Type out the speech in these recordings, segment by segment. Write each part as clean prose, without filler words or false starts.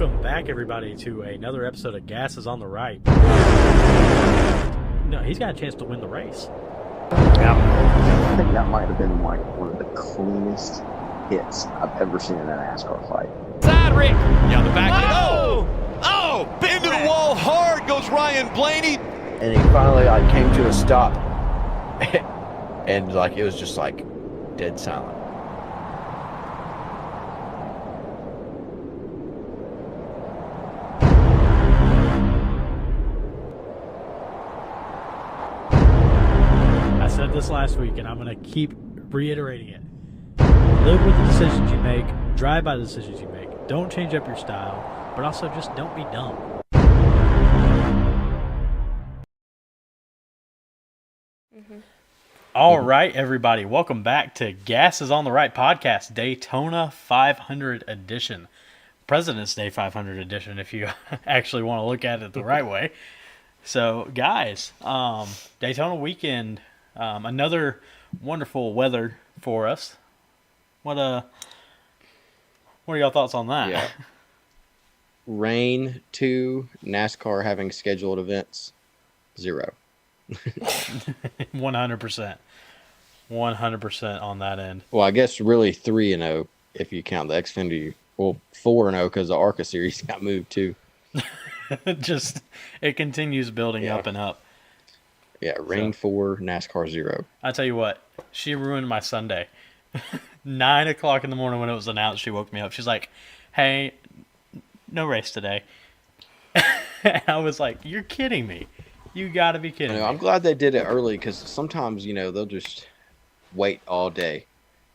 Welcome back, everybody, to another episode of Gas is on the Right. No, he's got a chance to win the race. I think that might have been like one of the cleanest hits I've ever seen in a NASCAR fight. Side Rick. Yeah, the back. Oh! Into the wall hard goes Ryan Blaney. And he finally came to a stop. And it was just dead silent. I said this last week, and I'm going to keep reiterating it. Live with the decisions you make. Drive by the decisions you make. Don't change up your style, but also just don't be dumb. All right, everybody. Welcome back to Gas is on the Right podcast, Daytona 500 edition. President's Day 500 edition, if you actually want to look at it the right way. So, guys, Daytona weekend, another wonderful weather for us. What are y'all thoughts on that? Yeah. Rain, 2, NASCAR having scheduled events, 0. 100%. 100% on that end. Well, I guess really 3-0 if you count the Xfinity. Well, 4-0 because the ARCA series got moved too. Just it continues building up and up. Yeah, rain 4, NASCAR 0. I tell you what, she ruined my Sunday. 9 o'clock in the morning when it was announced, she woke me up. She's like, "Hey, no race today." And I was like, "You're kidding me. You got to be kidding me." I'm glad they did it early because sometimes, they'll just wait all day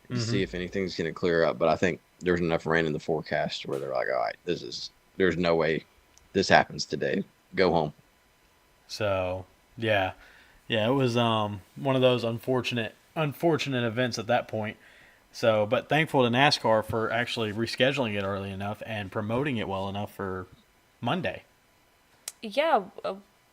and see if anything's going to clear up. But I think there's enough rain in the forecast where they're like, all right, there's no way this happens today. Go home. So, yeah, it was one of those unfortunate events at that point. So, but thankful to NASCAR for actually rescheduling it early enough and promoting it well enough for Monday. Yeah,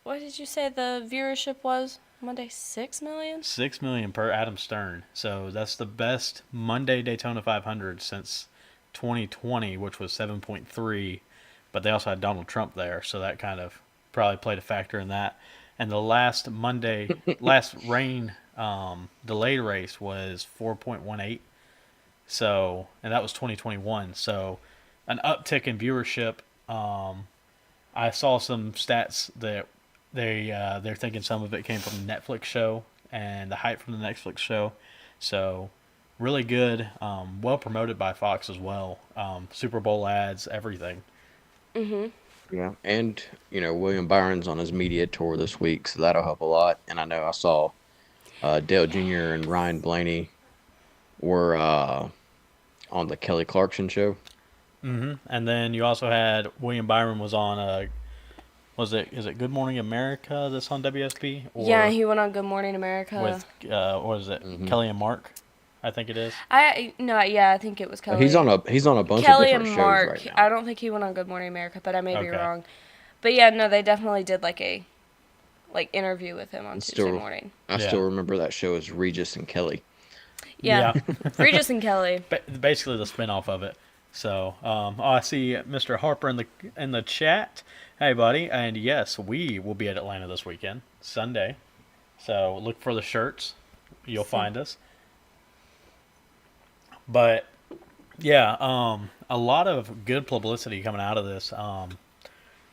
what did you say the viewership was Monday? 6 million? 6 million per Adam Stern. So that's the best Monday Daytona 500 since 2020, which was 7.3. But they also had Donald Trump there, so that kind of probably played a factor in that. And the last rain delayed race was 4.18. So, and that was 2021. So, an uptick in viewership. I saw some stats that they're thinking some of it came from the Netflix show and the hype from the Netflix show. So, really good. Well promoted by Fox as well. Super Bowl ads, everything. Mm-hmm. Yeah, and William Byron's on his media tour this week, so that'll help a lot. And I know I saw Dale Jr. and Ryan Blaney were on the Kelly Clarkson show. Mm-hmm. And then you also had William Byron was on is it Good Morning America that's on WSB? Or yeah, he went on Good Morning America with what is it? Kelly and Mark, I think it is. I think it was Kelly. He's on a bunch Kelly of different and shows Mark. right now. I don't think he went on Good Morning America, but I may be Okay. wrong. But yeah, no, they definitely did a interview with him on Tuesday morning. I still remember that show as Regis and Kelly. Yeah. Regis and Kelly. Basically the spinoff of it. So, I see Mr. Harper in the chat. Hey, buddy. And yes, we will be at Atlanta this weekend, Sunday. So look for the shirts. You'll find us. But yeah, a lot of good publicity coming out of this.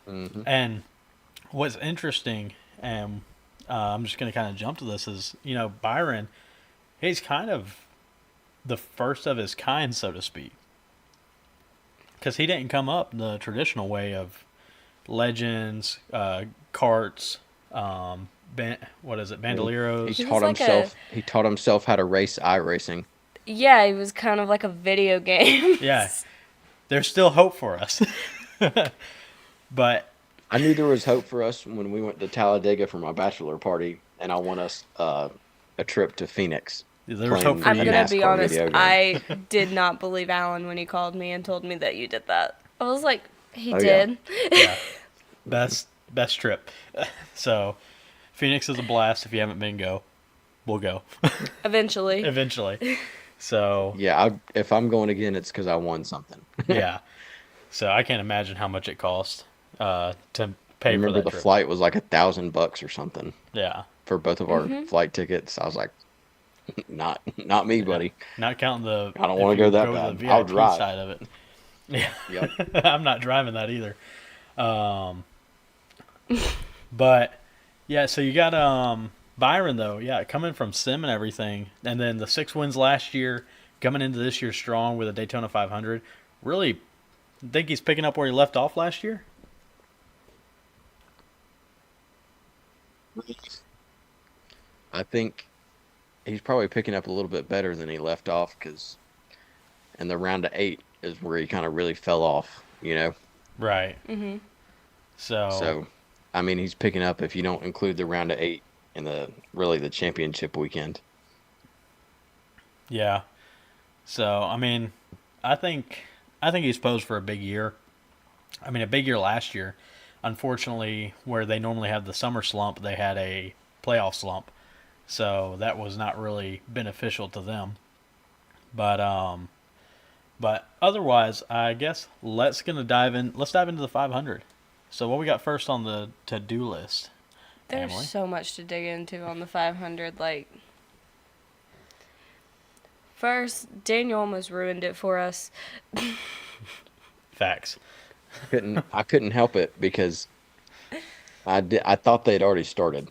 And what's interesting, and I'm just going to kind of jump to this, is Byron. He's kind of the first of his kind, so to speak. Because he didn't come up the traditional way of legends, carts, bandoleros. He taught himself how to race iRacing. Yeah, he was kind of like a video game. Yeah. There's still hope for us. But I knew there was hope for us when we went to Talladega for my bachelor party, and I won us a trip to Phoenix. There was hope for I'm you. going to be honest, I did not believe Alan when he called me and told me that you did that. I was like, he did? Yeah. Best trip. So, Phoenix is a blast. If you haven't been, go. We'll go. Eventually. So. Yeah, if I'm going again, it's because I won something. Yeah. So I can't imagine how much it cost to I pay for remember that the trip. flight was like $1,000 or something Yeah, for both of our flight tickets. I was like, not me, buddy. not counting the. I don't if want to you go that to bad. the I'll VIP drive. side of it. Yeah, Yep. I'm not driving that either. But yeah, so you got Byron though. Yeah, coming from sim and everything, and then the 6 wins last year, coming into this year strong with a Daytona 500. Really think he's picking up where he left off last year. I think he's probably picking up a little bit better than he left off because in the round of 8 is where he kind of really fell off, you know? Right. Mhm. So, I mean, he's picking up if you don't include the round of 8 in the championship weekend. Yeah. So I mean, I think he's posed for a big year. I mean, a big year last year. Unfortunately, where they normally have the summer slump, they had a playoff slump. So that was not really beneficial to them. But otherwise, I guess let's dive into the 500. So what we got first on the to-do list? There's Emily? so much to dig into on the 500. Like, first, Daniel almost ruined it for us. Facts. I couldn't help it because I thought they'd already started,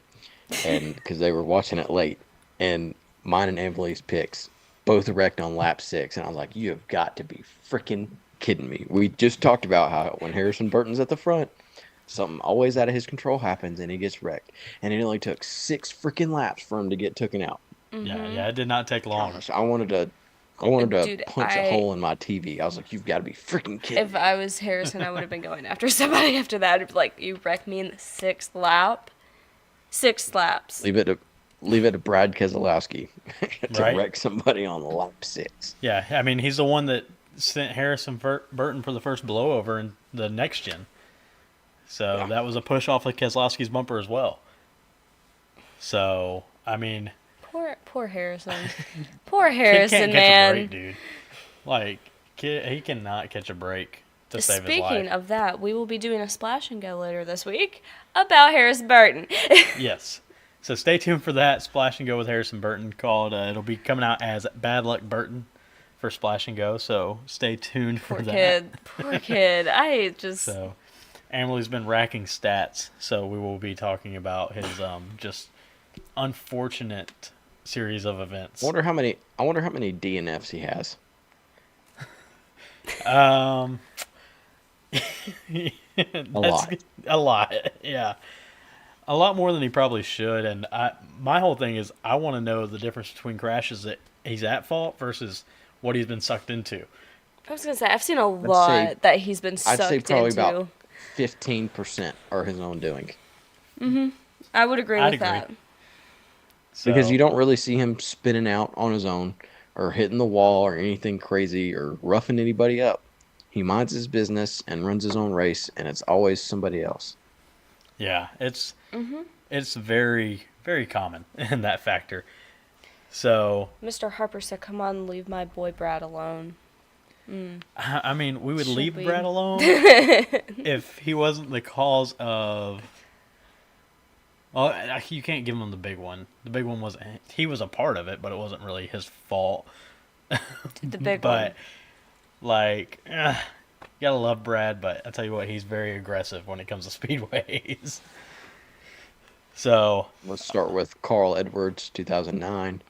and because they were watching it late, and mine and Emily's picks both wrecked on lap 6, and I was like, you have got to be freaking kidding me. We just talked about how when Harrison Burton's at the front, something always out of his control happens and he gets wrecked, and it only took 6 freaking laps for him to get taken out. Yeah, it did not take long. Gosh, I wanted to Dude, punch a hole in my TV. I was like, you've got to be freaking kidding If me. I was Harrison, I would have been going after somebody after that. It'd be like, you wrecked me in the 6th lap. 6 laps. Leave it to Brad Keselowski to Right. wreck somebody on lap 6. Yeah, I mean, he's the one that sent Harrison Burton for the first blowover in the next gen. So Yeah. that was a push off of Keselowski's bumper as well. So, I mean, Poor Harrison. Poor kid Harrison, can't man. catch a break, dude. Like, he cannot catch a break to save his Speaking life. of that, we will be doing a splash and go later this week about Harrison Burton. Yes. So stay tuned for that Splash and Go with Harrison Burton called. It'll be coming out as Bad Luck Burton for Splash and Go. So stay tuned for Poor that. kid. Poor kid. I just... So Emily's been racking stats. So we will be talking about his just unfortunate series of events. I wonder how many DNFs he has. A lot. Yeah. A lot more than he probably should. And my whole thing is I want to know the difference between crashes that he's at fault versus what he's been sucked into. I was going to say, I've seen a lot that he's been sucked I'd say probably into. about 15% are his own doing. I would agree with that. So, Because you don't really see him spinning out on his own or hitting the wall or anything crazy or roughing anybody up. He minds his business and runs his own race, and it's always somebody else. Yeah, it's very, very common in that factor. So Mr. Harper said, come on, leave my boy Brad alone. I mean, we would Should leave we? Brad alone if he wasn't the cause of. Well, you can't give him the big one. The big one wasn't. He was a part of it, but it wasn't really his fault. The big But one. like, you gotta love Brad. But I tell you what, he's very aggressive when it comes to speedways. So Let's start with Carl Edwards, 2009,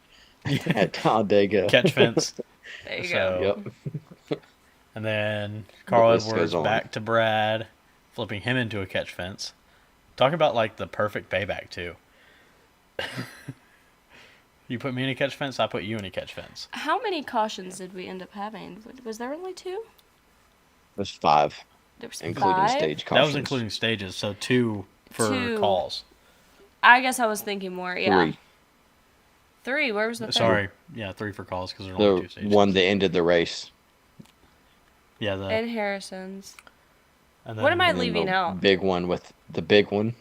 at Talladega. catch fence. There you So- go. Yep. And then Carl The list Edwards goes on. back to Brad, flipping him into a catch fence. Talking about like the perfect payback too. You put me in a catch fence, I put you in a catch fence. How many cautions did we end up having? Was there only 2? There's 5, There was including 5? stage That cautions. was including stages, so 2 for 2. calls. I guess I was thinking more, yeah. 3. 3, where was the third? Sorry, yeah, 3 for calls because there are only 2 The stages. one that ended the race. Yeah, And Harrison's. and What am I And then leaving the out? Big one with the big one.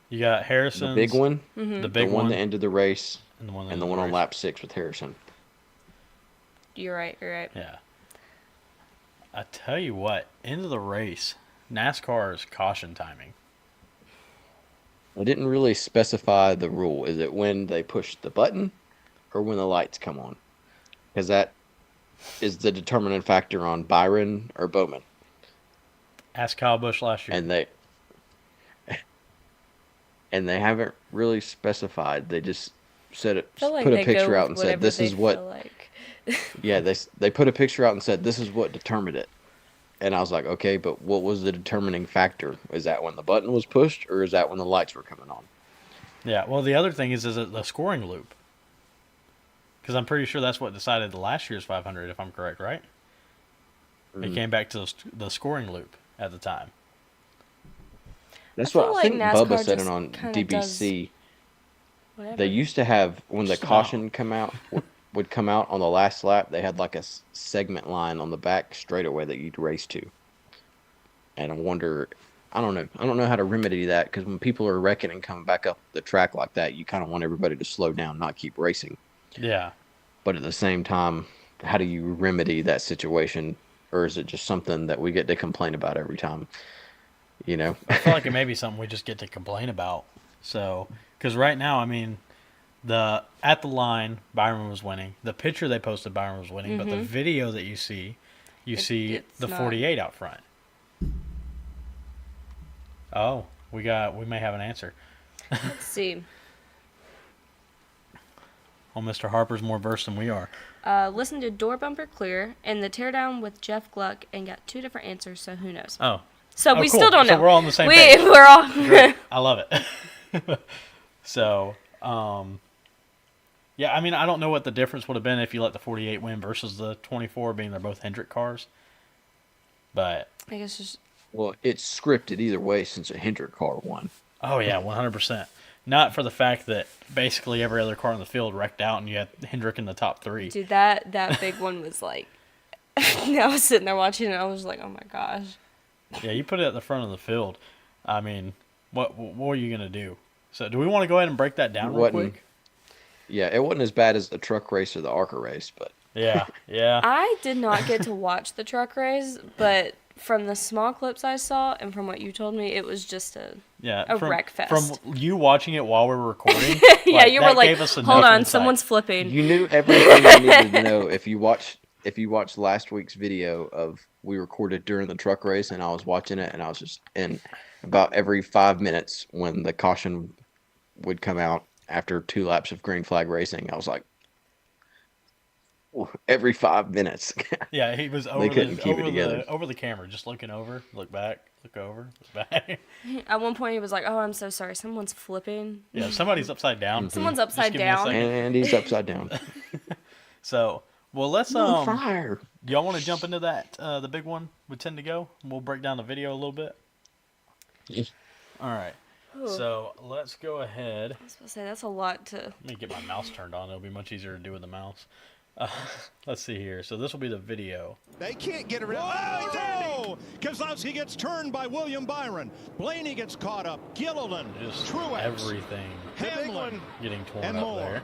You got The Harrison's, big one. Mm-hmm. the The big one one, that ended the race. and the one, And the one on lap 6 with Harrison. You're right, you're right. Yeah. I tell you what, end of the race, NASCAR's caution timing. I didn't really specify the rule. Is it when they push the button or when the lights come on? Because that is the determining factor on Byron or Bowman. Ask Kyle Busch last year. And they haven't really specified. They just said it. I feel like Put a they picture go out with and said whatever this they is what. feel like. Yeah, they put a picture out and said this is what determined it. And I was like, okay, but what was the determining factor? Is that when the button was pushed, or is that when the lights were coming on? Yeah, well, the other thing is it the scoring loop? Because I'm pretty sure that's what decided the last year's 500, if I'm correct, right? It came back to the scoring loop at the time. That's I what feel I like think NASCAR Bubba said it just on kinda DBC. Whatever. They used to have, when the Stop. caution would come out on the last lap, they had like a segment line on the back straightaway that you'd race to. And I wonder, I don't know how to remedy that, because when people are wrecking and coming back up the track like that, you kind of want everybody to slow down, not keep racing. Yeah. But at the same time, how do you remedy that situation? Or is it just something that we get to complain about every time? You know? I feel like it may be something we just get to complain about. So, because right now, I mean, at the line, Byron was winning. The picture they posted, Byron was winning. But the video that you see it's the not. 48 out front. Oh, we may have an answer. Let's see. Well, Mr. Harper's more versed than we are. Listen to Door Bumper Clear and the Teardown with Jeff Gluck and got 2 different answers, so who knows? Oh. So we cool. still don't know. So we're all on the same page. We're all. Great. I love it. So, yeah, I mean, I don't know what the difference would have been if you let the 48 win versus the 24, being they're both Hendrick cars. But I guess just. Well, it's scripted either way since a Hendrick car won. oh yeah, 100%. Not for the fact that basically every other car in the field wrecked out and you had Hendrick in the top 3. Dude, that big one was like. I was sitting there watching it. I was like, oh my gosh. Yeah, you put it at the front of the field. I mean, what are you gonna do? So, do we want to go ahead and break that down real quick? Yeah, it wasn't as bad as the truck race or the ARCA race, but Yeah. I did not get to watch the truck race, but from the small clips I saw and from what you told me, it was just a wreck fest. From you watching it while we were recording, yeah, you were that like, gave us hold enough on, insight. someone's flipping. you knew everything you needed to know if you watched last week's video of we recorded during the truck race, and I was watching it, and I was just in about every 5 minutes when the caution would come out after 2 laps of green flag racing, I was like, every 5 minutes. Yeah, he was They couldn't keep it together. over the camera, just looking over, look back, look over, look back. At one point, he was like, oh, I'm so sorry. Someone's flipping. Yeah, somebody's upside down. Someone's Just upside give me a down. second. And he's upside down. So, well, let's On fire. y'all want to jump into that the big one with 10 to go? We'll break down the video a little bit. All right. Ooh. So let's go ahead. I was supposed to say, that's a lot to. Let me get my mouse turned on. It'll be much easier to do with the mouse. Let's see here. So this will be the video. They can't get around. Oh! Keselowski gets turned by William Byron. Blaney gets caught up. Gilliland, Just Truex, everything Hamlin, getting torn and up more. there.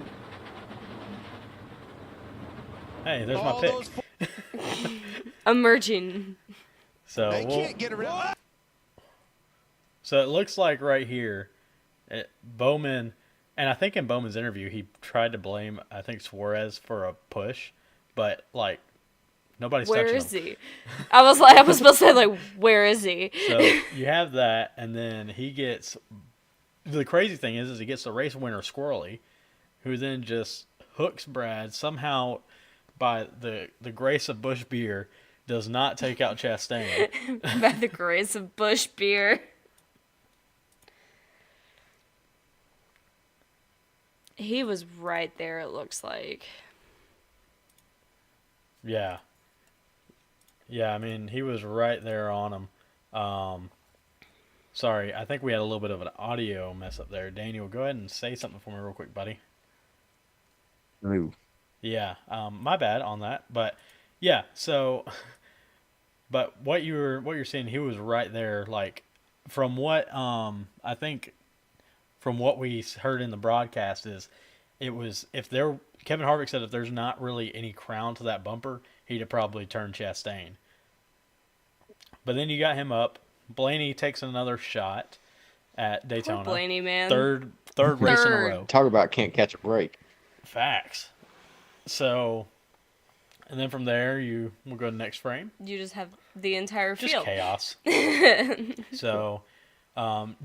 Hey, there's All my pick. those Emerging. So they can't get around. So it looks like right here, Bowman, and I think in Bowman's interview he tried to blame, I think, Suarez for a push, but like nobody's Where touching is him. he? I was supposed to say, like, where is he? So you have that, and then he gets. The crazy thing is he gets the race winner Squirrely, who then just hooks Brad somehow by the grace of Busch Beer, does not take out Chastain. By the grace of Busch Beer. He was right there, it looks like. Yeah. Yeah, I mean, he was right there on him. Sorry, I think we had a little bit of an audio mess up there. Daniel, go ahead and say something for me real quick, buddy. Ooh. Yeah, my bad on that. But, yeah, so... But what you're seeing, he was right there, like, from what, I think... From what we heard in the broadcast is, it was Kevin Harvick said if there's not really any crown to that bumper, he'd have probably turned Chastain. But then you got him up. Blaney takes another shot at Daytona. Poor Blaney, man. Third race in a row. Talk about can't catch a break. Facts. So, and then from there, we'll go to the next frame. You just have the entire field. Just chaos. So,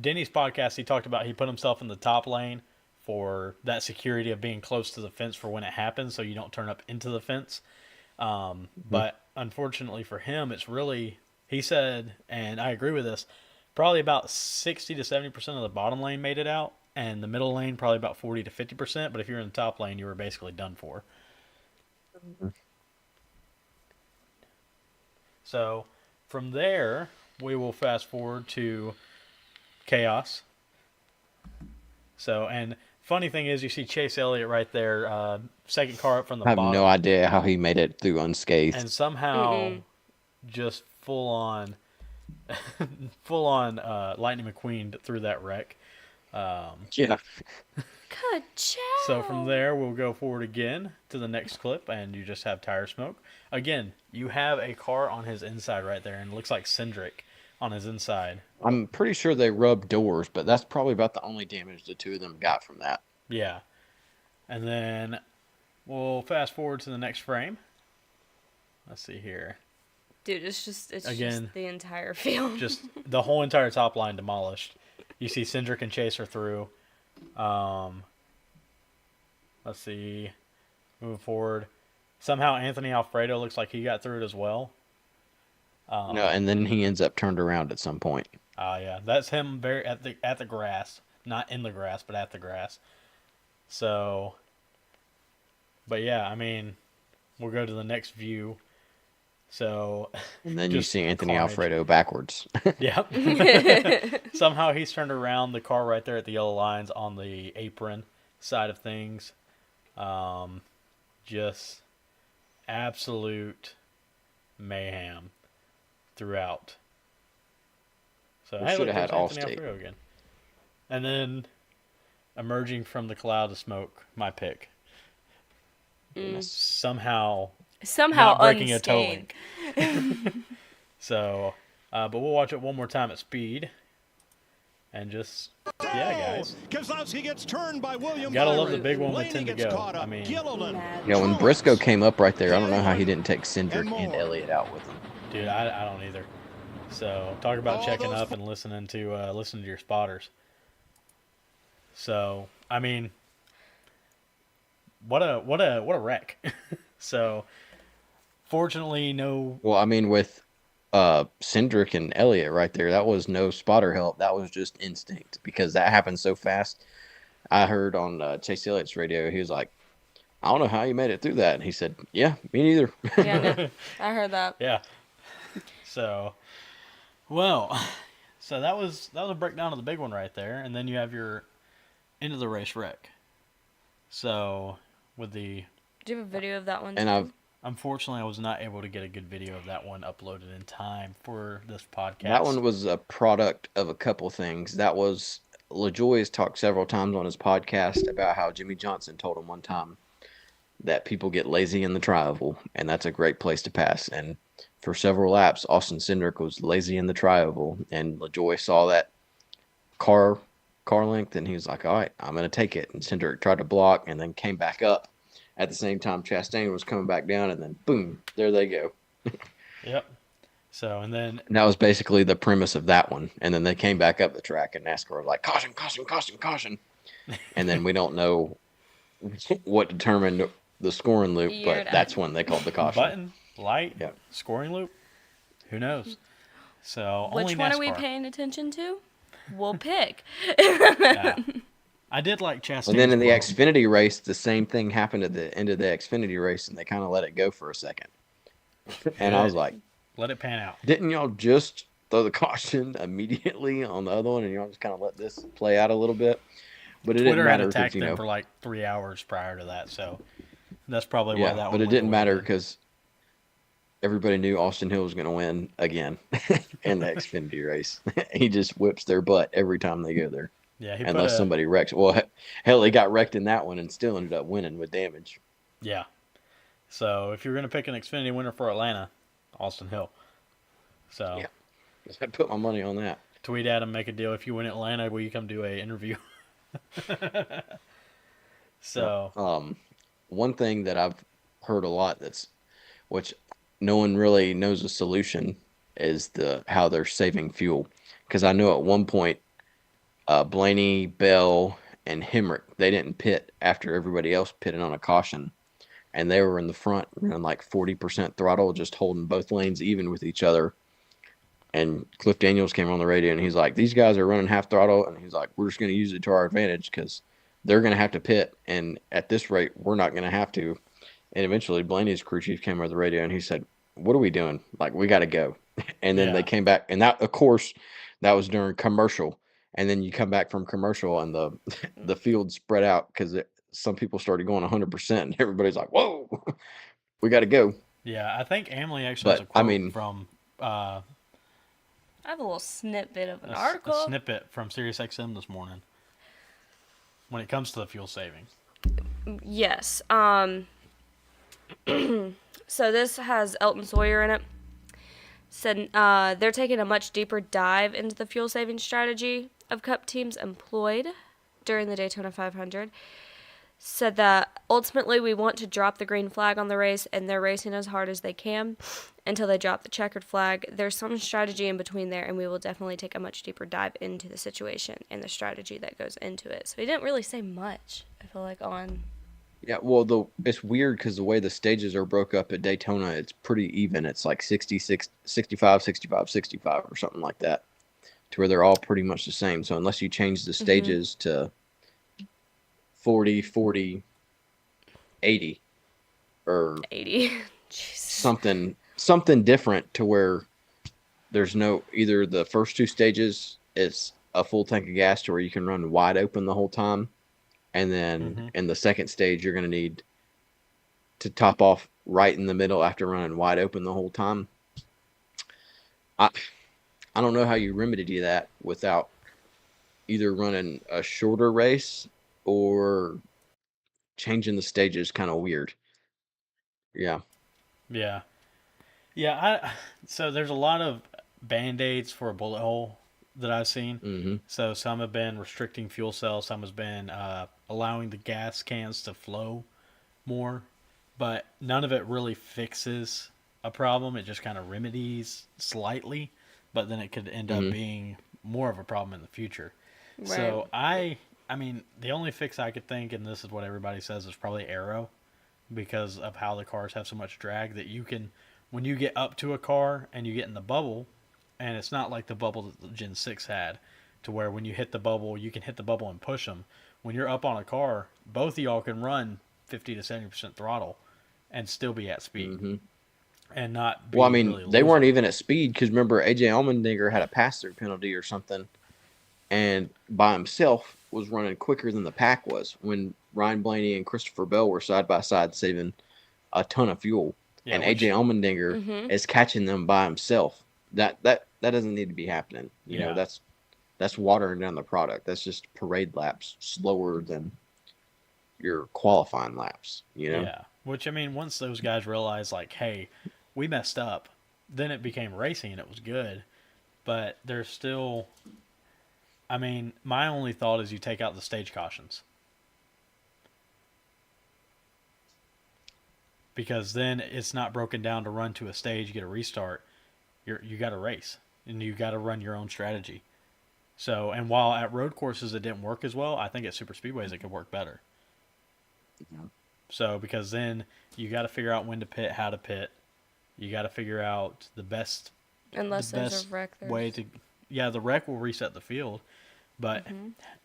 Denny's podcast, he talked about he put himself in the top lane for that security of being close to the fence for when it happens, so you don't turn up into the fence. But unfortunately for him, it's really, he said, and I agree with this, probably about 60 to 70% of the bottom lane made it out, and the middle lane probably about 40 to 50%. But if you're in the top lane, you were basically done for. So from there, we will fast forward to chaos. So, and funny thing is, you see Chase Elliott right there, second car up from the bottom. I have no idea how he made it through unscathed. And somehow, just full on Lightning McQueen through that wreck. Yeah. Good job. So from there, we'll go forward again to the next clip, and you just have tire smoke. Again, you have a car on his inside right there, and it looks like Cindric on his inside. I'm pretty sure they rubbed doors, but that's probably about the only damage the two of them got from that. Yeah. And then we'll fast forward to the next frame. Let's see here. Dude, it's just the entire field. Just the whole entire top line demolished. You see Cindric and Chaser through. Let's see. Moving forward. Somehow Anthony Alfredo looks like he got through it as well. No, and then he ends up turned around at some point. Yeah, that's him very at the grass, not in the grass, but at the grass. So, but yeah, I mean, we'll go to the next view. So, and then you see Anthony Alfredo backwards. Yep. Somehow he's turned around, the car right there at the yellow lines on the apron side of things. Just absolute mayhem throughout. So we should have had Allstate again. And then emerging from the cloud of smoke, my pick. Somehow not breaking a toe link. So, but we'll watch it one more time at speed. And just, yeah, guys. Keselowski gets turned by William Gotta Byron. love the big one with 10 to go. I mean, when Briscoe came up right there, I don't know how he didn't take Cindric and Elliott out with him. Dude, I don't either. So talk about checking up and listening to your spotters. So I mean, what a wreck. So fortunately, no. Well, I mean, with Cindric and Elliott right there, that was no spotter help. That was just instinct because that happened so fast. I heard on Chase Elliott's radio, he was like, "I don't know how you made it through that." And he said, "Yeah, me neither." Yeah, no, I heard that. Yeah. So, well, so that was a breakdown of the big one right there, and then you have your end of the race wreck. So with the. Do you have a video of that one? And unfortunately, I was not able to get a good video of that one uploaded in time for this podcast. That one was a product of a couple things. That was LaJoy has talked several times on his podcast about how Jimmy Johnson told him one time that people get lazy in the tri-oval, and that's a great place to pass. And for several laps, Austin Cindric was lazy in the tri-oval, and LaJoy saw that car length, and he was like, "All right, I'm going to take it." And Cindric tried to block and then came back up. At the same time, Chastain was coming back down, and then boom, there they go. Yep. So, and that was basically the premise of that one. And then they came back up the track, and NASCAR was like, "Caution, caution, caution, caution." And then we don't know what determined the scoring loop, but that's when they called the caution. Button, light, scoring loop. Who knows? So, which only one NASCAR. are we paying attention to? We'll pick. Yeah. I did like Chastain. And then in the Xfinity race, the same thing happened at the end of the Xfinity race, and they kind of let it go for a second. And I was like, let it pan out. Didn't y'all just throw the caution immediately on the other one, and y'all just kind of let this play out a little bit? But it Twitter didn't matter. had attacked them for like 3 hours prior to that, so that's probably why that one. But it didn't matter because everybody knew Austin Hill was going to win again in the Xfinity race. He just whips their butt every time they go there. Yeah, unless somebody wrecks. Well, hell, he got wrecked in that one and still ended up winning with damage. Yeah. So if you're going to pick an Xfinity winner for Atlanta, Austin Hill. So I'd put my money on that. Tweet at him, make a deal. If you win Atlanta, will you come do a interview? So, One thing that I've heard a lot which no one really knows a solution is how they're saving fuel. Because I know at one point, Blaney, Bell, and Hemrick, they didn't pit after everybody else pitted on a caution. And they were in the front running like 40% throttle, just holding both lanes even with each other. And Cliff Daniels came on the radio and he's like, these guys are running half throttle. And he's like, we're just going to use it to our advantage because they're going to have to pit. And at this rate, we're not going to have to. And eventually Blaney's crew chief came on the radio and he said, what are we doing? Like, we got to go. And then they came back. And that, of course, that was during commercial. And then you come back from commercial and the field spread out because some people started going 100% and everybody's like, whoa, we got to go. Yeah, I think Emily actually has a quote from... I have a little snippet of an article. A snippet from SiriusXM this morning when it comes to the fuel saving. Yes. So this has Elton Sawyer in it. Said they're taking a much deeper dive into the fuel saving strategy of Cup teams employed during the Daytona 500. Said that ultimately we want to drop the green flag on the race, and they're racing as hard as they can until they drop the checkered flag. There's some strategy in between there, and we will definitely take a much deeper dive into the situation and the strategy that goes into it. So he didn't really say much, I feel like, on... Yeah, well, it's weird because the way the stages are broke up at Daytona, it's pretty even. It's like 66, 65, 65, 65 or something like that, to where they're all pretty much the same. So unless you change the stages to 40, 40, 80, or 80, something different to where there's no, either the first two stages it's a full tank of gas to where you can run wide open the whole time. And then in the second stage, you're going to need to top off right in the middle after running wide open the whole time. I don't know how you remedy that without either running a shorter race or changing the stages. Kind of weird. Yeah. Yeah. Yeah. So there's a lot of Band-Aids for a bullet hole that I've seen. So some have been restricting fuel cells, some has been allowing the gas cans to flow more, but none of it really fixes a problem. It just kind of remedies slightly, but then it could end up being more of a problem in the future. Right. So I mean, the only fix I could think, and this is what everybody says, is probably aero, because of how the cars have so much drag that you can, when you get up to a car and you get in the bubble, and it's not like the bubble that the Gen 6 had, to where when you hit the bubble, you can hit the bubble and push them. When you're up on a car, both of y'all can run 50 to 70% throttle and still be at speed. And not be really they weren't even at speed because remember, AJ Allmendinger had a pass-through penalty or something, and by himself was running quicker than the pack was when Ryan Blaney and Christopher Bell were side by side saving a ton of fuel. Yeah, and AJ Allmendinger is catching them by himself. That doesn't need to be happening. You know, that's watering down the product. That's just parade laps slower than your qualifying laps, you know? Yeah. Which, I mean, once those guys realized, like, hey, we messed up, then it became racing and it was good. But there's still, I mean, my only thought is you take out the stage cautions. Because then it's not broken down to run to a stage, you get a restart. You got to race, and you got to run your own strategy. So, and while at road courses it didn't work as well, I think at super speedways it could work better. So, because then you got to figure out when to pit, how to pit. You got to figure out the best, unless there's a wreck way to. Yeah, the wreck will reset the field, but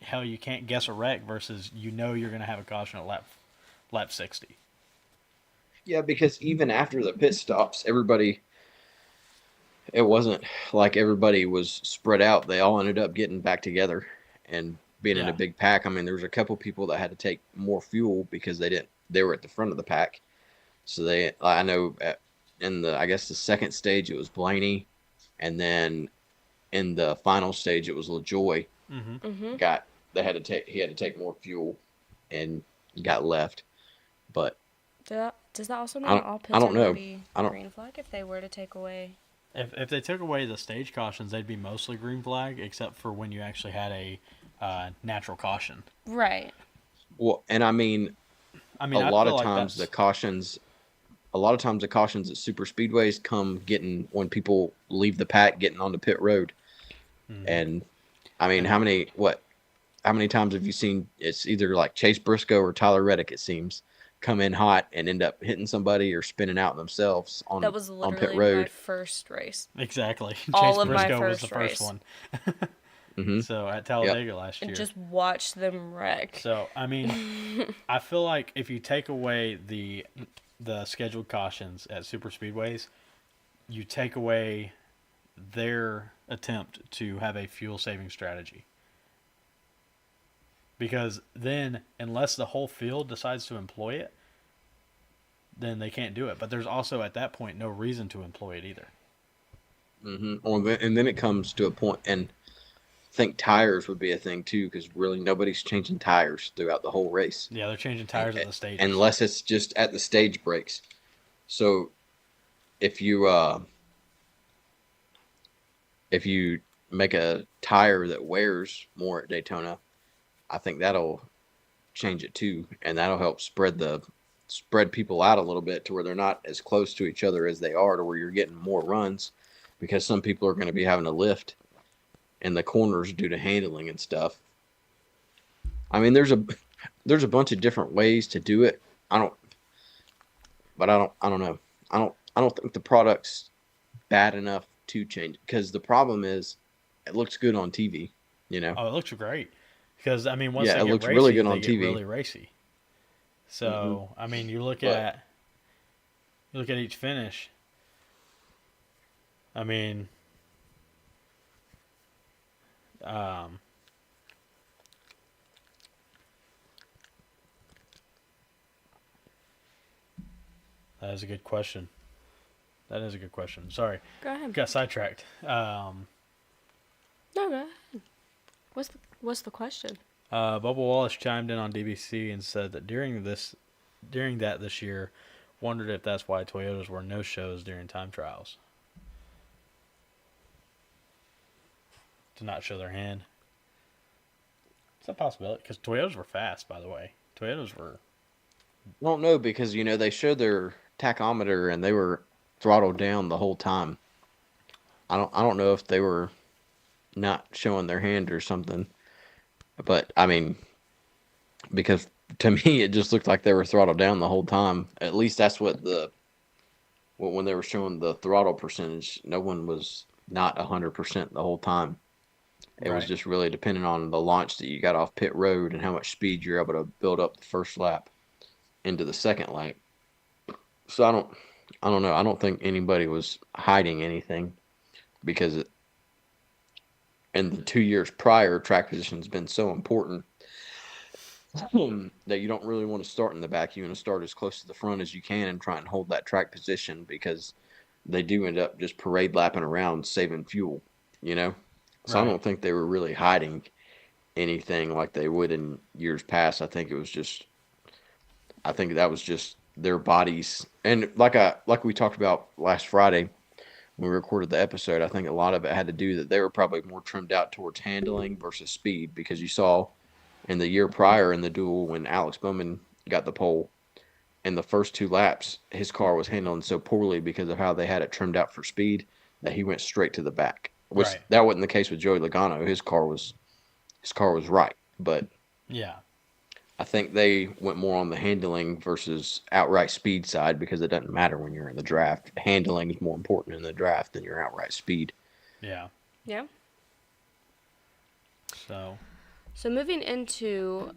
hell, you can't guess a wreck versus you're going to have a caution at lap 60. Yeah, because even after the pit stops, it wasn't like everybody was spread out. They all ended up getting back together and being in a big pack. I mean, there was a couple people that had to take more fuel because they were at the front of the pack. So I know I guess the second stage it was Blaney, and then in the final stage it was LaJoy. He had to take more fuel and got left. But does that also mean all pits are going to be green flag if they were to take away If they took away the stage cautions, they'd be mostly green flag, except for when you actually had a natural caution. Right. Well, and I mean, I a mean, I lot feel of like times that's the cautions at super speedways come getting when people leave the pack, getting on the pit road. And I mean, And- how many times have you seen it's either like Chase Briscoe or Tyler Reddick, it seems, come in hot and end up hitting somebody or spinning out themselves on That was on pit literally my road. first race. exactly. All Chase of my Briscoe was the first first race. one. Hmm. So at Talladega last And year. just watch them wreck. So I mean, I feel like if you take away the scheduled cautions at super speedways, you take away their attempt to have a fuel saving strategy. Because then, unless the whole field decides to employ it, then they can't do it. But there's also at that point no reason to employ it either. And then it comes to a point, and I think tires would be a thing too, because really nobody's changing tires throughout the whole race. Yeah, they're changing tires at the stages. Unless it's just at the stage breaks. So if you make a tire that wears more at Daytona, I think that'll change it too, and that'll help spread people out a little bit to where they're not as close to each other as they are, to where you're getting more runs, because some people are going to be having to lift in the corners due to handling and stuff. I mean, there's a bunch of different ways to do it. I don't know. I don't think the product's bad enough to change, because the problem is it looks good on TV, you know. Oh, it looks great. Because I mean, once Yeah, they it get looks racy, really good they on get TV. really racy. So I mean, you look But- at each finish. I mean, that is a good question. That is a good question. Sorry, Go ahead. got sidetracked. No, go ahead. What's the question? Bubba Wallace chimed in on DBC and said that during that this year, wondered if that's why Toyotas were no shows during time trials. To not show their hand. It's a possibility, because Toyotas were fast, by the way. Toyotas were. I don't know, because they showed their tachometer and they were throttled down the whole time. I don't know if they were not showing their hand or something. But I mean, because to me it just looked like they were throttled down the whole time. At least that's what when they were showing the throttle percentage, no one was not 100% the whole time. It was Right. just really dependent on the launch that you got off pit road and how much speed you're able to build up the first lap into the second lap. So I don't know. I don't think anybody was hiding anything, because in the 2 years prior, track position's been so important that you don't really want to start in the back. You want to start as close to the front as you can and try and hold that track position, because they do end up just parade lapping around saving fuel, you know? So I Right. don't think they were really hiding anything like they would in years past. I think that was just their bodies. And like we talked about last Friday when we recorded the episode, I think a lot of it had to do that they were probably more trimmed out towards handling versus speed, because you saw in the year prior in the duel when Alex Bowman got the pole, in the first 2 laps, his car was handling so poorly because of how they had it trimmed out for speed that he went straight to the back. Which Right. that wasn't the case with Joey Logano. His car was right, but Yeah. I think they went more on the handling versus outright speed side, because it doesn't matter when you're in the draft. Handling is more important in the draft than your outright speed. Yeah. Yeah. So. So moving into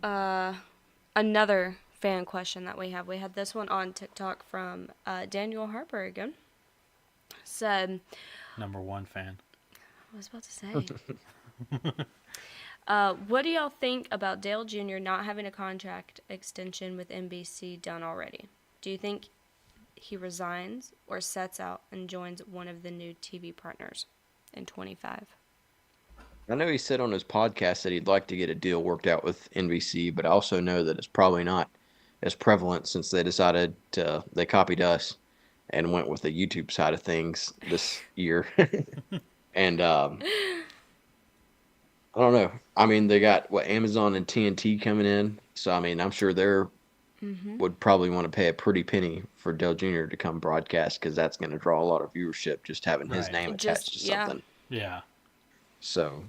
another fan question that we had this one on TikTok from Daniel Harper again. Said, #1 fan. I was about to say. What do y'all think about Dale Jr. not having a contract extension with NBC done already? Do you think he resigns or sets out and joins one of the new TV partners in 25? I know he said on his podcast that he'd like to get a deal worked out with NBC, but I also know that it's probably not as prevalent, since they copied us and went with the YouTube side of things this year. And I don't know. I mean, they got Amazon and TNT coming in, so I mean, I'm sure they're would probably want to pay a pretty penny for Dale Jr. to come broadcast because that's going to draw a lot of viewership just having his Right. name attached to something. Yeah. So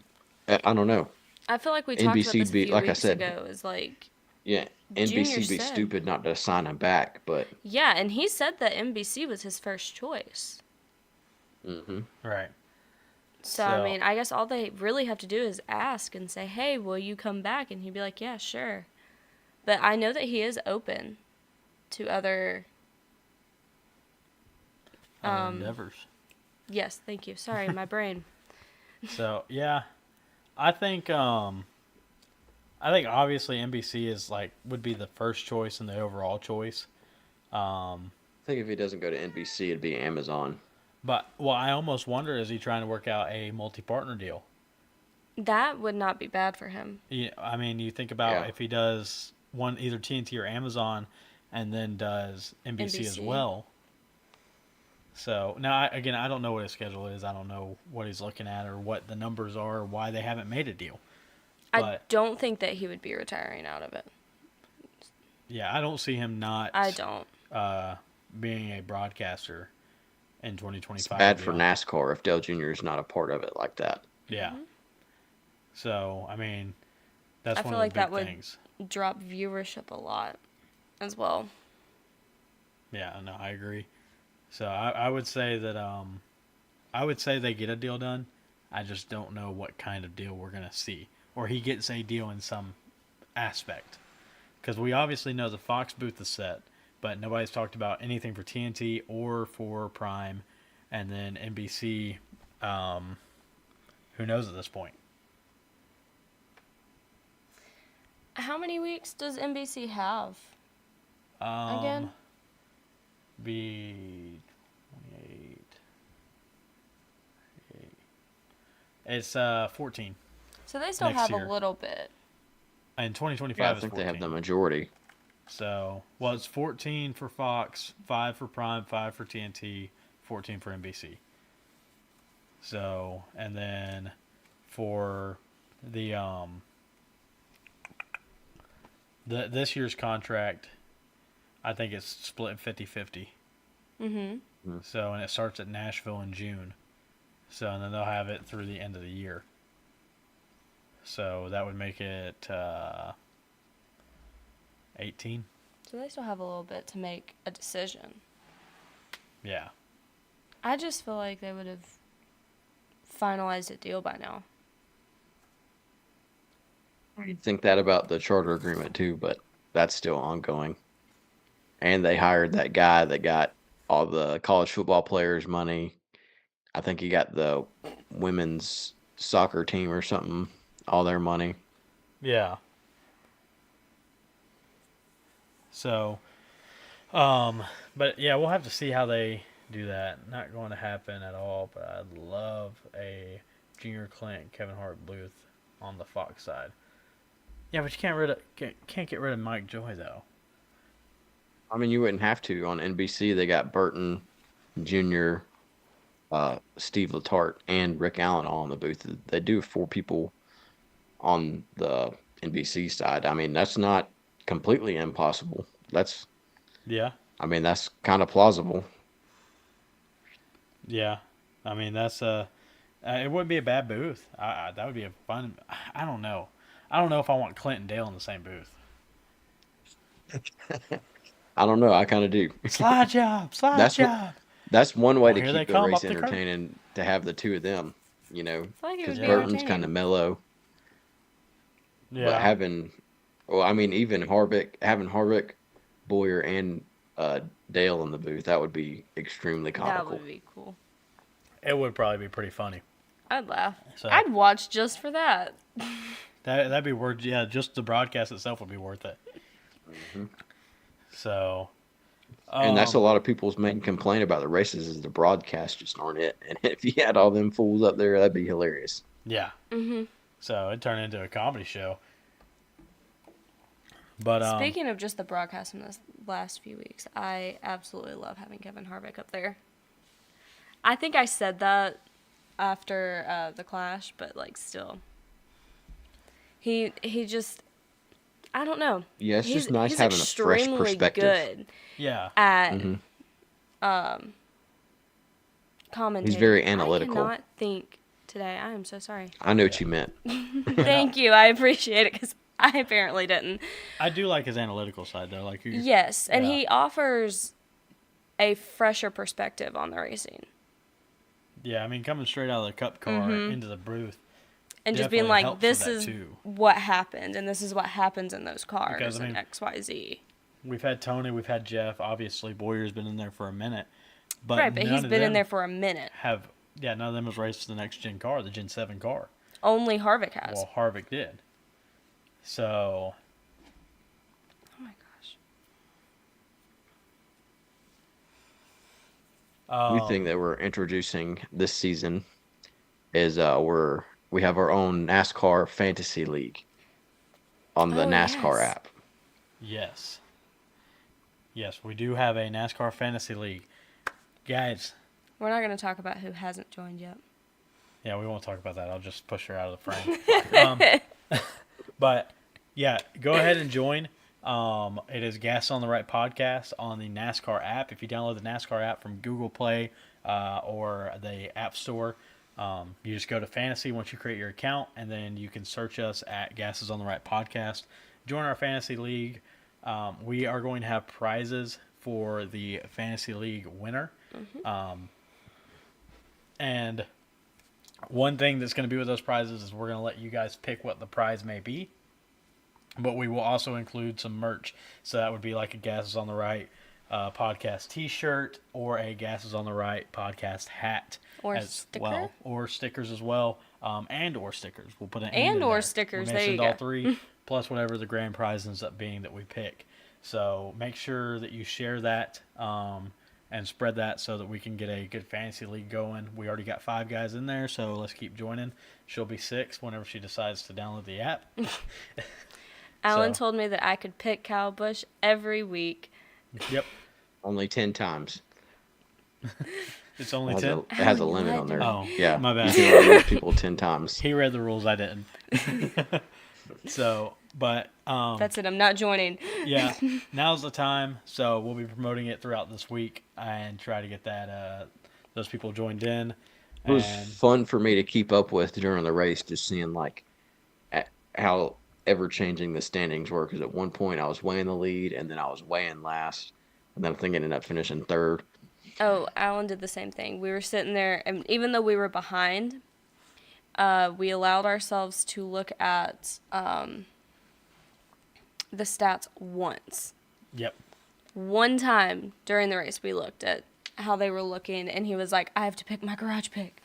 I don't know. I feel like we talked about NBC'd this a be few like I weeks said. ago. Is like, Yeah, Junior NBC'd be said. stupid not to sign him back, but yeah, and he said that NBC was his first choice. Right. So, I mean, I guess all they really have to do is ask and say, hey, will you come back? And he'd be like, yeah, sure. But I know that he is open to other... endeavors. Yes, thank you. Sorry, my brain. So yeah, I think obviously NBC is would be the first choice and the overall choice. I think if he doesn't go to NBC, it'd be Amazon. But I almost wonder, is he trying to work out a multi-partner deal? That would not be bad for him. Yeah, I mean, you think about if he does one either TNT or Amazon, and then does NBC as well. So now, again, I don't know what his schedule is. I don't know what he's looking at or what the numbers are or why they haven't made a deal. I don't think that he would be retiring out of it. Yeah, I don't see him not. I don't. Being a broadcaster in 2025. It's bad for NASCAR if Dale Jr. is not a part of it like that. Yeah. So, I mean, that's I one feel of like the that big would things. drop viewership a lot as well. Yeah, no, I agree. So I would say that they get a deal done. I just don't know what kind of deal we're gonna see, or he gets a deal in some aspect, because we obviously know the Fox booth is set, but nobody's talked about anything for TNT or for Prime, and then NBC. Who knows at this point? How many weeks does NBC have? Again? Be 28. It's 14. So they still next have year. a little bit. And 2025 Yeah, I is think 14. they have the majority. So, it's 14 for Fox, 5 for Prime, 5 for TNT, 14 for NBC. So, and then for the this year's contract, I think it's split 50-50. So, and it starts at Nashville in June. So, and then they'll have it through the end of the year. So that would make it 18. So they still have a little bit to make a decision. Yeah. I just feel like they would have finalized a deal by now. I think that about the charter agreement too, but that's still ongoing. And they hired that guy that got all the college football players' money. I think he got the women's soccer team or something, all their money. Yeah. So, but yeah, we'll have to see how they do that. Not going to happen at all, but I'd love a Junior Clint, Kevin Hart booth on the Fox side. Yeah, but you can't get rid of Mike Joy though. I mean, you wouldn't have to. On NBC, they got Burton, Jr., Steve Letarte, and Rick Allen all in the booth. They do 4 people on the NBC side. I mean, that's not completely impossible. That's kind of plausible. Yeah, I mean that's it wouldn't be a bad booth. That would be a fun. I don't know. I don't know if I want Clint and Dale in the same booth. I don't know. I kind of do. Slide job. That's one way to here they keep the come race up the curb. entertaining, to have the two of them, you know, like it would because be Burton's entertaining. kind of mellow. Yeah. But having Harvick, Boyer, and Dale in the booth, that would be extremely That comical. would be cool. It would probably be pretty funny. I'd laugh. So- I'd watch just for that. That'd be worth. Yeah, just the broadcast itself would be worth it. So. And that's a lot of people's main complaint about the races is the broadcast just aren't it. And if you had all them fools up there, that'd be hilarious. Yeah. So it turned into a comedy show. But Speaking of just the broadcast in the last few weeks, I absolutely love having Kevin Harvick up there. I think I said that after the Clash, but like still, he just, I don't know. Yeah, it's just nice having a fresh extremely perspective. good yeah, at Mm-hmm. commentating. He's very analytical. I cannot think today. I am so sorry. I know what you meant. Thank you. I appreciate it because I apparently didn't. I do like his analytical side though. Like Yes, and yeah. he offers a fresher perspective on the racing. Yeah, I mean, coming straight out of the Cup car into the booth. And just being definitely like, helps this with that, is too. what happened, and this is what happens in those cars, Because, I mean, and XYZ. We've had Tony, we've had Jeff. Obviously, Boyer's been in there for a minute. But Right, but none he's of been in them there for a minute. none of them has raced the next gen car, the Gen 7 car. Only Harvick has. Well, Harvick did. So, Oh my gosh. New thing that we're introducing this season is we have our own NASCAR Fantasy League on the Oh, NASCAR yes. app. yes. Yes, we do have a NASCAR Fantasy League. Guys, We're not going to talk about who hasn't joined yet. yeah, we won't talk about that. I'll just push her out of the frame. But, yeah, go ahead and join. It is Gas on the Right podcast on the NASCAR app. If you download the NASCAR app from Google Play or the App Store, you just go to Fantasy once you create your account, and then you can search us at Gas is on the Right podcast. Join our Fantasy League. We are going to have prizes for the Fantasy League winner. And one thing that's going to be with those prizes is we're going to let you guys pick what the prize may be. But we will also include some merch. So that would be like a Gas is on the Right podcast t-shirt or a Gas is on the Right podcast hat. Or as sticker? well. Or stickers as well. And or stickers. We'll put an And in or there. stickers. We There you mentioned go. all three, plus whatever the grand prize ends up being that we pick. So make sure that you share that and spread that so that we can get a good fantasy league going. We already got 5 guys in there, so let's keep joining. She'll be 6 whenever she decides to download the app. Alan So- told me that I could pick Kyle Busch every week. Yep. Only 10 times. It's only It 10. has a Oh, limit what? on there. Oh, Yeah. my bad. You can only use people 10 times. He read the rules, I didn't. So, but That's it. I'm not joining. yeah, now's the time. So we'll be promoting it throughout this week and try to get that those people joined in. It was And fun for me to keep up with during the race, just seeing like how ever changing the standings were. Because at one point I was way in the lead, and then I was way in last, and then I think I ended up finishing 3rd. Oh, Alan did the same thing. We were sitting there, and even though we were behind, we allowed ourselves to look at the stats once. yep. One time during the race, we looked at how they were looking, and he was like, I have to pick my garage pick.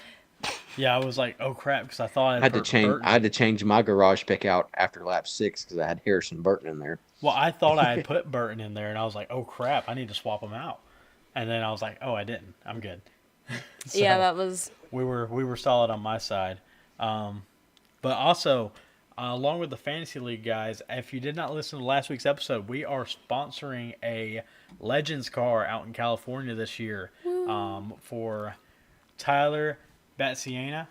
Yeah, I was like, oh crap, because I thought I had to put change. Burton. I had to change my garage pick out after lap 6 because I had Harrison Burton in there. Well, I thought I had put Burton in there, and I was like, oh crap, I need to swap him out. And then I was like, oh, I didn't. I'm good. So Yeah, that was... we were solid on my side. But also, along with the Fantasy League guys, if you did not listen to last week's episode, we are sponsoring a Legends car out in California this year for Tyler Batsianis.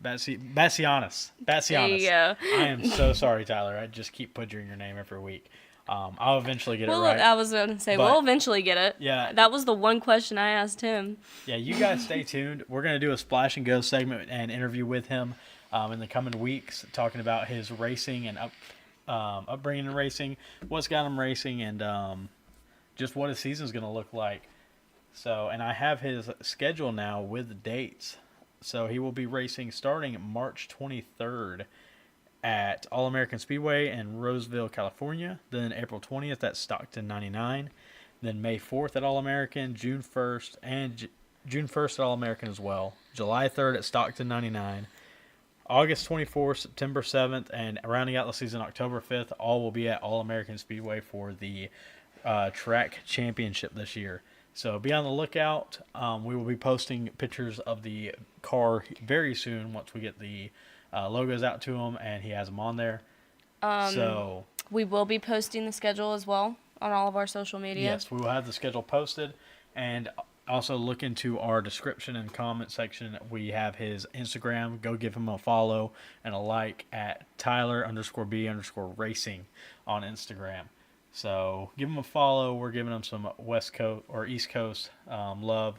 Batsianis. There you go. I am so sorry, Tyler. I just keep butchering your name every week. I'll eventually get it Well, right. I was going to say, But- we'll eventually get it. Yeah. That was the one question I asked him. Yeah, you guys stay tuned. We're going to do a Splash and Go segment and interview with him in the coming weeks, talking about his racing and upbringing in racing, what's got him racing, and just what his season's going to look like. So, and I have his schedule now with the dates. So he will be racing starting March 23rd at All-American Speedway in Roseville, California. Then April 20th at Stockton 99. Then May 4th at All-American, June 1st, and June 1st at All-American as well. July 3rd at Stockton 99. August 24th, September 7th, and rounding out the season October 5th, all will be at All-American Speedway for the track championship this year. So be on the lookout. We will be posting pictures of the car very soon once we get the logos out to him and he has them on there. So We will be posting the schedule as well on all of our social media. Yes, we will have the schedule posted, and also look into our description and comment section. We have his Instagram. Go give him a follow and a like at Tyler_B_racing on Instagram. So give him a follow. We're giving him some West Coast or East Coast love.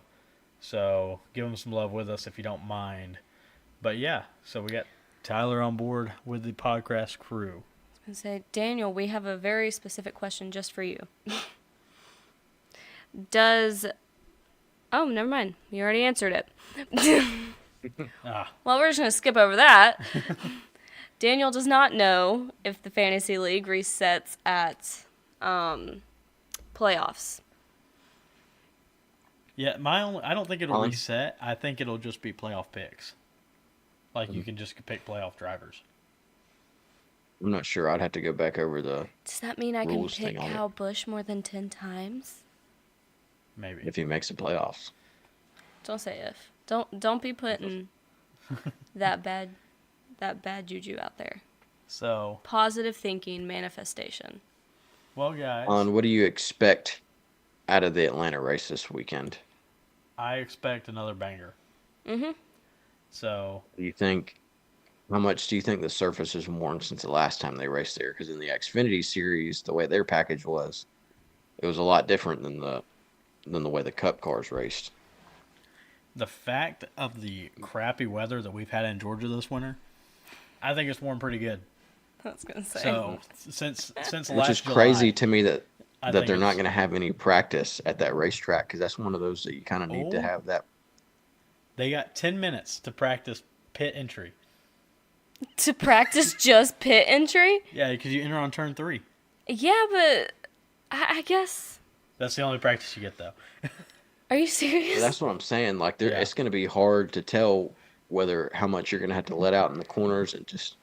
So give him some love with us if you don't mind. But yeah, so we got Tyler on board with the podcast crew. And say, Daniel, we have a very specific question just for you. Oh, never mind. You already answered it. Well, we're just going to skip over that. Daniel does not know if the Fantasy League resets at playoffs. Yeah, I don't think it'll reset. I think it'll just be playoff picks. Like, you can just pick playoff drivers. I'm not sure. I'd have to go back over the. Does that mean I can rules pick thing on Kyle Busch more than 10 times? Maybe. if he makes the playoffs. Don't say if. Don't be putting that bad juju out there. So, Positive thinking, manifestation. well, guys, What do you expect out of the Atlanta race this weekend? I expect another banger. Mm-hmm. So, How much do you think the surface has worn since the last time they raced there? Because in the Xfinity series, the way their package was, it was a lot different than the way the Cup cars raced. the fact of the crappy weather that we've had in Georgia this winter, I think it's worn pretty good. I was gonna say. So, since Which last is July, crazy to me that I they're think not it's- going to have any practice at that racetrack, because that's one of those that you kind of need to Oh. have that. They got 10 minutes to practice pit entry. To practice just pit entry? Yeah, because you enter on turn 3. Yeah, but I guess. That's the only practice you get, though. Are you serious? That's what I'm saying. Like, Yeah. it's going to be hard to tell how much you're going to have to let out in the corners and just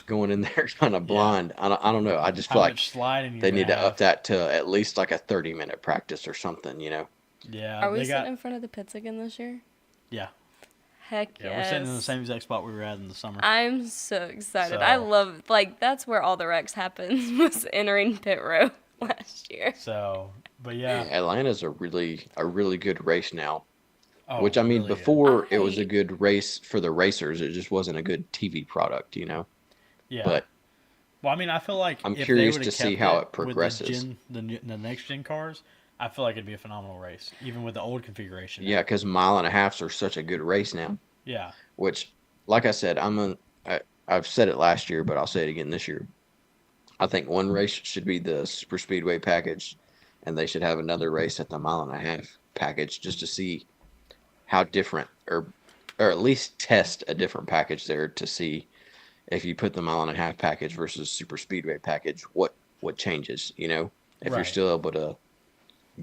going in there kind of blind. I don't know. I just How feel like much sliding they you're need gonna to have. up that to at least like a 30-minute practice or something, you know? Yeah, Are we they sitting got. in front of the pits again this year? Yeah, Heck yeah, yes. we're sitting in the same exact spot we were at in the summer. I'm so excited. So- I love, that's where all the wrecks happened, was entering pit row last year. So, but yeah. Atlanta's a really good race now. Oh, Which, I mean, really good. before it was a I- good race for the racers. It just wasn't a good TV product, you know? Yeah. But Well, I mean, I feel like I'm if they curious would've to see kept how it with progresses. The next gen cars, I feel like it'd be a phenomenal race, even with the old configuration. yeah, because mile and a halves are such a good race now. Yeah. Which, like I said, I've said it last year, but I'll say it again this year. I think one race should be the super speedway package, and they should have another race at the mile and a half package just to see how different, or at least test a different package there to see if you put the mile and a half package versus super speedway package, what changes, you know, if you're Right. still able to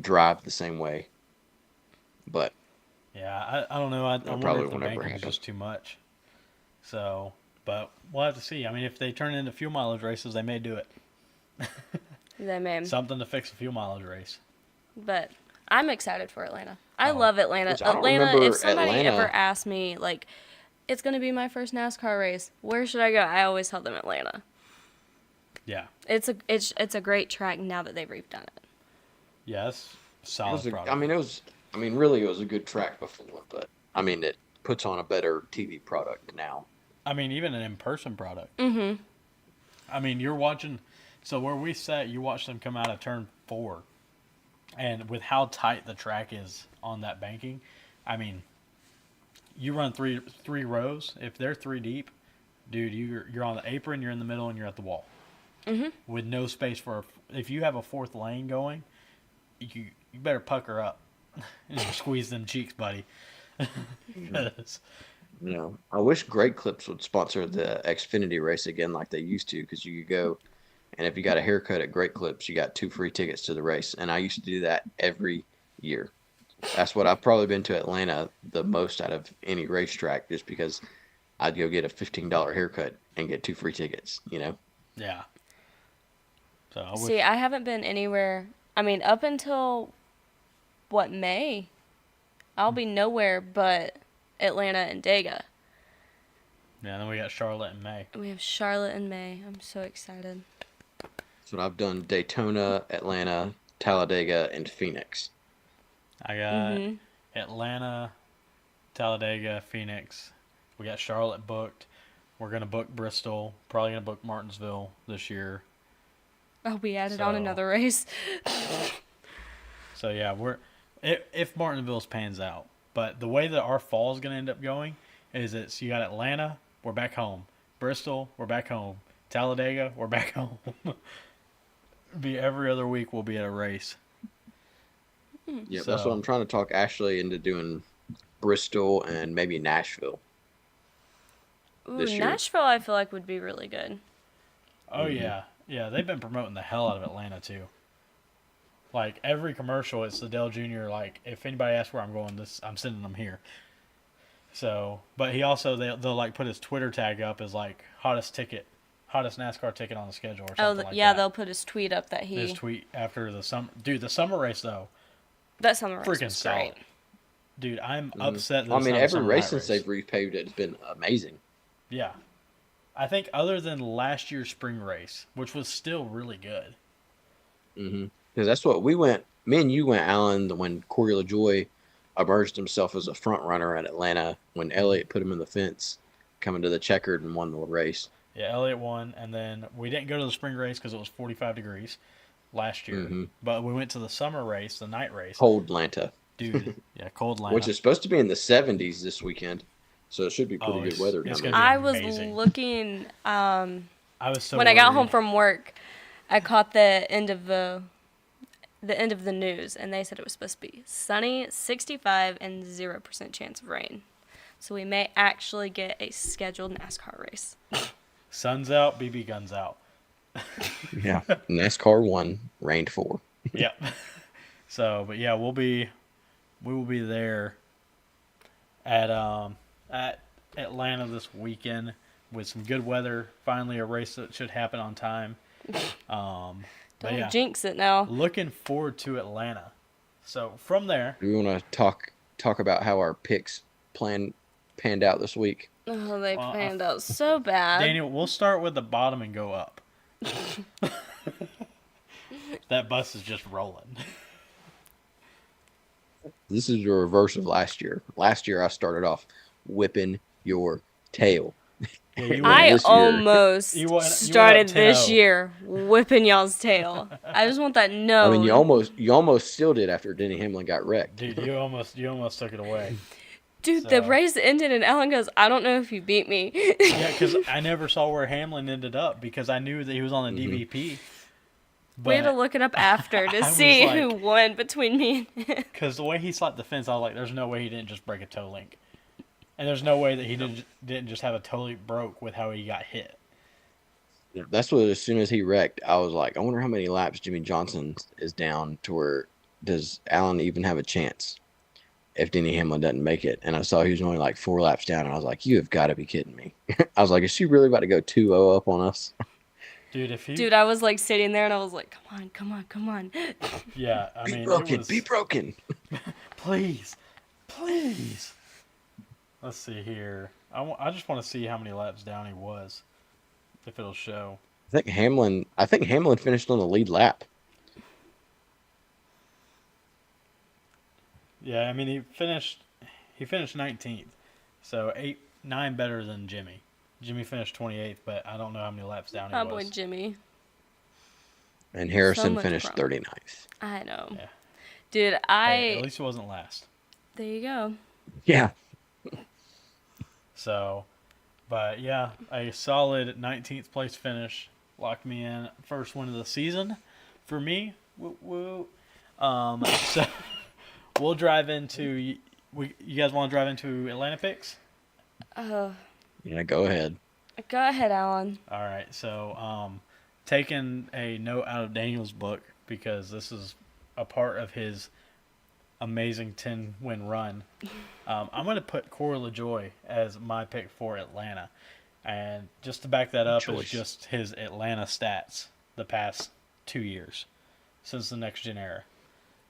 drive the same way. But Yeah, I don't know. I wonder probably if the won't ever banking is happen. just too much. So, but we'll have to see. I mean, if they turn it into fuel mileage races, they may do it. They may. Something to fix a fuel mileage race. But I'm excited for Atlanta. I Oh. love Atlanta. Which I don't Atlanta, remember if somebody Atlanta- ever asked me, like, it's going to be my first NASCAR race, where should I go? I always tell them Atlanta. Yeah. It's a great track now that they've redone it. Yes. it Solid was product. really it was a good track before, but I mean, it puts on a better TV product now. I mean, even an in-person product. Mm-hmm. I mean, you're watching. So where we sat, you watch them come out of turn 4, and with how tight the track is on that banking, I mean, you run three rows. If they're 3 deep, dude, you're on the apron, you're in the middle, and you're at the wall. Mm-hmm. With no space for. If you have a 4th lane going, you better pucker up and squeeze them cheeks, buddy. 'Cause- You know, I wish Great Clips would sponsor the Xfinity race again like they used to, because you could go, and if you got a haircut at Great Clips, you got 2 free tickets to the race. And I used to do that every year. That's what I've probably been to Atlanta the most out of any racetrack, just because I'd go get a $15 haircut and get 2 free tickets, you know? yeah. So I wish. See, I haven't been anywhere. I mean, up until, May? I'll be nowhere but Atlanta and Dega. Yeah. Then we got Charlotte in May. We have Charlotte in May. I'm so excited. So I've done Daytona, Atlanta, Talladega, and Phoenix. I got Atlanta, Talladega, Phoenix. We got Charlotte booked. We're gonna book Bristol. Probably gonna book Martinsville this year. Oh, we added on another race. So yeah, if Martinsville's pans out, but the way that our fall is gonna end up going is you got Atlanta, we're back home. Bristol, we're back home. Talladega, we're back home. Be every other week we'll be at a race. Yeah, that's what I'm trying to talk Ashley into doing. Bristol and maybe Nashville. Ooh, This year. Nashville, I feel like would be really good. Oh yeah, they've been promoting the hell out of Atlanta too. Like every commercial, it's the Dell Jr. Like if anybody asks where I'm going, I'm sending them here. So, but he also they'll like put his Twitter tag up as like hottest NASCAR ticket on the schedule or something like that. They'll put his tweet up that His tweet after the summer. Dude, the summer race though. That summer race Freaking was solid. great. Dude, I'm upset. That I it's mean, not a every summer race night since they've repaved it has been amazing. Yeah, I think other than last year's spring race, which was still really good. Because that's what we went. Me and you went, Alan, when Corey LaJoy emerged himself as a front runner at Atlanta when Elliott put him in the fence, coming to the checkered and won the race. Yeah, Elliott won, and then we didn't go to the spring race because it was 45 degrees last year. But we went to the summer race, the night race. Cold Atlanta. Dude, yeah, cold Atlanta. Which is supposed to be in the 70s this weekend. So it should be pretty good weather down there. I was amazing. looking. I was so when I got worried. home from work, I caught the end of the news, and they said it was supposed to be sunny, 65, and 0% chance of rain. So we may actually get a scheduled NASCAR race. Sun's out, BB guns out. Yeah. NASCAR 1, rained 4. Yep. So, but yeah, we will be there at Atlanta this weekend with some good weather. Finally, a race that should happen on time. Don't yeah, jinx it now. looking forward to Atlanta. So from there, We want to talk about how our picks panned out this week. Oh, they panned out so bad. Daniel, we'll start with the bottom and go up. That bus is just rolling. This is the reverse of last year. Last year, I started off whipping your tail. Yeah, you I went- almost you went started up this 10-0. year whipping y'all's tail. I just want that I known. mean, you almost still did after Denny Hamlin got wrecked. Dude, you almost took it away. Dude, the So- race ended and Ellen goes, I don't know if you beat me. Yeah, because I never saw where Hamlin ended up because I knew that he was on the DVP. We had to look it up after I to was see like- who won between me and him. Because the way he slapped the fence, I was like, there's no way he didn't just break a toe link. And there's no way that he didn't just have a toe link broke with how he got hit. That's what, as soon as he wrecked, I was like, I wonder how many laps Jimmy Johnson is down to where does Allen even have a chance if Denny Hamlin doesn't make it? And I saw he was only like 4 laps down, and I was like, you have got to be kidding me. I was like, is she really about to go 2-0 up on us? Dude, I was like sitting there and I was like, come on. Yeah, I Be mean, broken, it was, be broken. please. Let's see here. I just want to see how many laps down he was, if it'll show. I think Hamlin finished on the lead lap. Yeah, I mean he finished 19th, so 9 better than Jimmy. Jimmy finished 28th, but I don't know how many laps down he My was. boy Jimmy. And Harrison much finished problem. 39th. I know. Yeah. Dude, Hey, at least it wasn't last. there you go. Yeah. So, but yeah, a solid 19th place finish locked me in first win of the season for me. Woo woo. So we'll drive into. You guys want to drive into Atlanta picks? Yeah, go ahead. Go ahead, Alan. All right. So, taking a note out of Daniel's book because this is a part of his amazing 10-win run. I'm going to put Corey LaJoy as my pick for Atlanta. And just to back that up is just his Atlanta stats the past 2 years since the next gen era.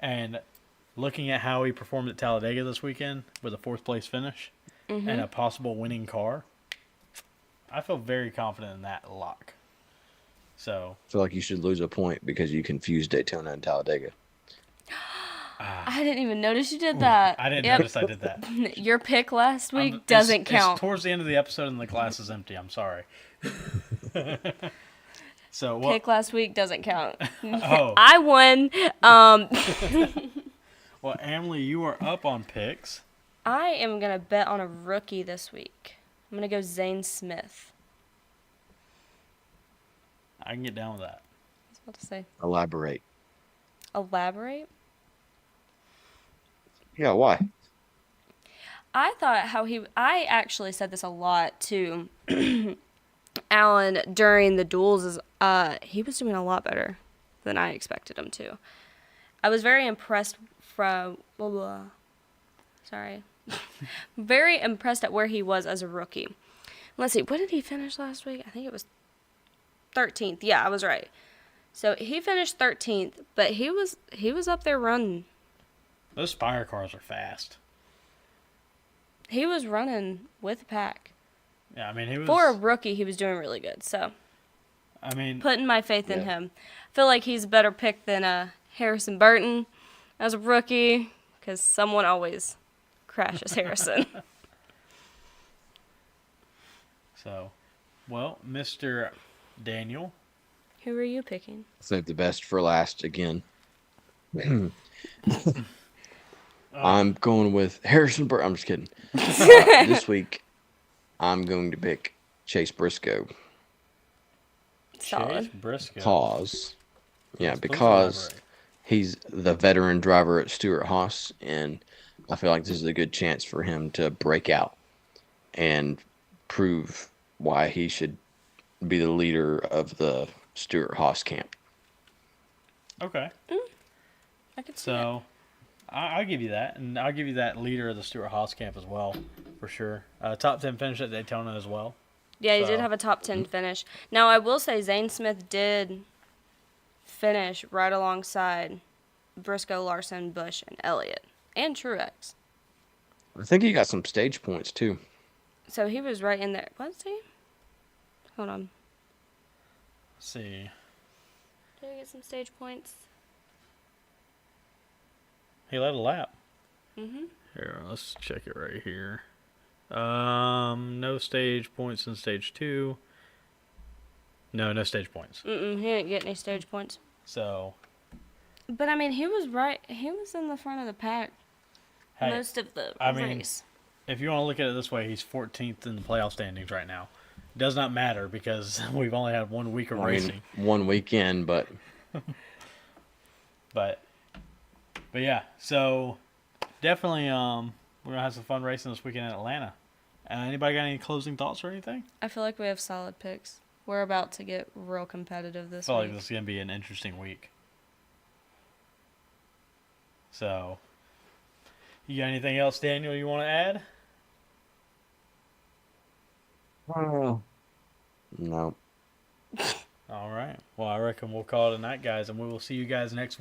And looking at how he performed at Talladega this weekend with a 4th place finish and a possible winning car, I feel very confident in that lock. So I feel like you should lose a point because you confused Daytona and Talladega. I didn't even notice you did that. I didn't Yep. notice I did that. Your pick last week It's- doesn't count. It's towards the end of the episode and the glass is empty. I'm sorry. So what? Pick last week doesn't count. Oh, I won. well, Emily, you are up on picks. I am gonna bet on a rookie this week. I'm gonna go Zane Smith. I can get down with that. I was about to say. Elaborate. Elaborate. Yeah, why? I thought I actually said this a lot to Alan during the duels. He was doing a lot better than I expected him to. I was very impressed Sorry. Very impressed at where he was as a rookie. Let's see, what did he finish last week? I think it was 13th. Yeah, I was right. So he finished 13th, but he was up there running. Those Spire cars are fast. He was running with the pack. Yeah, I mean he was. For a rookie, he was doing really good. So I mean, putting my faith in Yeah. him. I feel like he's a better pick than Harrison Burton as a rookie, because someone always crashes Harrison. so, well, Mr. Daniel. Who are you picking? Save the best for last again. I'm going with Harrison Burton. I'm just kidding. This week, I'm going to pick Chase Briscoe. Solid. Chase Briscoe. Because, yeah, Please because elaborate. he's the veteran driver at Stewart Haas, and I feel like this is a good chance for him to break out and prove why he should be the leader of the Stewart Haas camp. Okay. I could see that. So, I'll give you that, and I'll give you that leader of the Stewart Haas camp as well, for sure. Top 10 finish at Daytona as well. Yeah, he So- did have a top 10 finish. Now, I will say Zane Smith did finish right alongside Briscoe, Larson, Busch, and Elliott, and Truex. I think he got some stage points too. So he was right in there. Was he? Hold on. Let's see. Did he get some stage points? He led a lap. Mm-hmm. Here, let's check it right here. No stage points in stage 2. No stage points. He didn't get any stage points. So, But, I mean, he was right. He was in the front of the pack hey, most of the I mean, race. if you want to look at it this way, he's 14th in the playoff standings right now. Does not matter because we've only had 1 week of racing. One weekend, but But yeah, so definitely we're gonna have some fun racing this weekend in Atlanta. Anybody got any closing thoughts or anything? I feel like we have solid picks. We're about to get real competitive I this feel week. like this is gonna be an interesting week. So, you got anything else, Daniel, you want to add? no. All right. Well, I reckon we'll call it a night, guys, and we will see you guys next week.